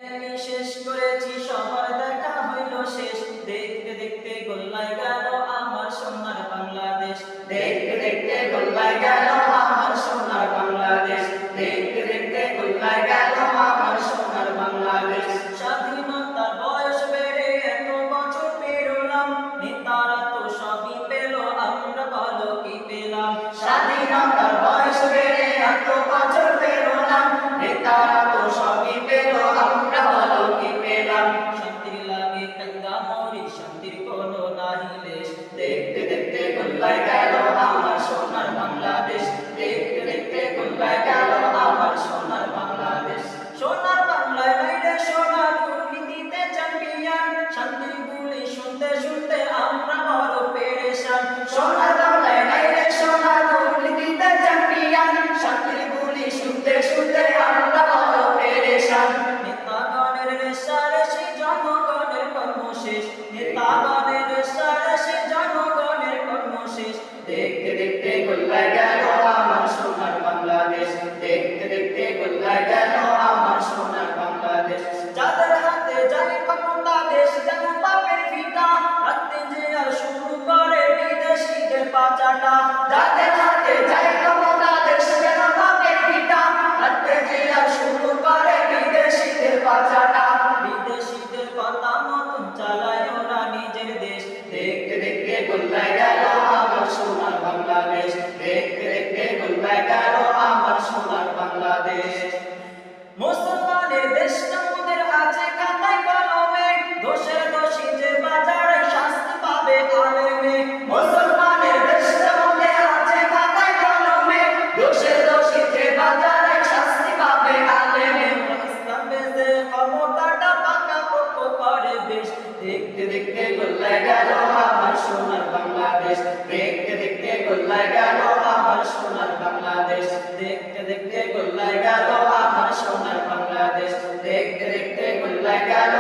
শেষ করেছি সবার দেখা হইল শেষ, দেখতে দেখতে গোল্লায় গেল আমার সোনার বাংলাদেশ, দেখতে দেখতে গোল্লায় গেল আমার সোনার বাংলাদেশ, দেখতে দেখতে গোল্লায় গেল আমার সোনার বাংলাদেশ। স্বাধীনতার বয়স বেড়ে এত বছর পেরোলাম, নেতারা তো সবই পেল, আমরা বলো কি পেলাম। স্বাধীনতার বয়স বেড়ে এত বছর পেরোলাম, নেতারা তো সবই পেল, আমরা বলো কি পেলাম। শান্তির লাগে কান্দা মরি, শান্তির কোনো নাহি লেশ, দেখতে দেখতে গোল্লায় গেল আমার সোনার বাংলাদেশ, দেখতে দেখতে গোল্লায় গেল আমার সোনার বাংলাদেশ। সোনার বাংলায় বাইরে সোনা দুর্নীতিতে চ্যাম্পিয়ন, শান্তির বুলি শুনতে শুনতে আমরা বড় পেরেশান। সোনার বাংলায় বাইরে সোনা দুর্নীতিতে চ্যাম্পিয়ন, শান্তির বুলি শুনতে শুনতে আমরা বড় পেরেশান। নেতাগণের রেশারেশি জনগণের কর্মশেষ, নেতাগণের রেশারেশি জনগণের কর্মশেষ, দেখতে দেখতে গোল্লায় গেল আমার সোনার বাংলাদেশ, দেখতে দেখতে গোল্লায় গেল আমার সোনার বাংলাদেশ। যাদের হাতে যায় ক্ষমতা দেশ যেন পাপের ভিটা, রাখতে যে আর শুরু করে বিদেশিদের পাচাটা। যাদের হাতে যায় ক্ষমতা দেশ যেন পাপের ভিটা, রাখতে যে আর শুরু করে বিদেশিদের পাচাটা। বিদেশিদের কথা মতন চালায় ওরা নিজের দেশ, দেখতে দেখতে গোল্লায় গেল আমার সোনার বাংলাদেশ, দেখতে দেখতে গোল্লায় গেল আমার সোনার বাংলাদেশ। মুসলমানের দেশটা মোদের আছে খাতায় কলমে, দোষের দোষী যে বাজারে শাস্তি পাবে আলেমে। মুসলমানের দেশটা মোদের আছে খাতায় কলমে, দোষের দোষী যে বাজারে শাস্তি পাবে আলেমে। ইসলামে যে ক্ষমতাটা পাকা পোক্ত করে বেশ, দেখতে দেখতে গোল্লায় গেল আমার সোনার বাংলাদেশ, দেখতে দেখতে গোল্লায় গেল আমার সোনার বাংলাদেশ, দেখতে দেখতে গোল্লায় গেল আমার সোনার বাংলাদেশ, দেখতে দেখতে গোল্লায় গেল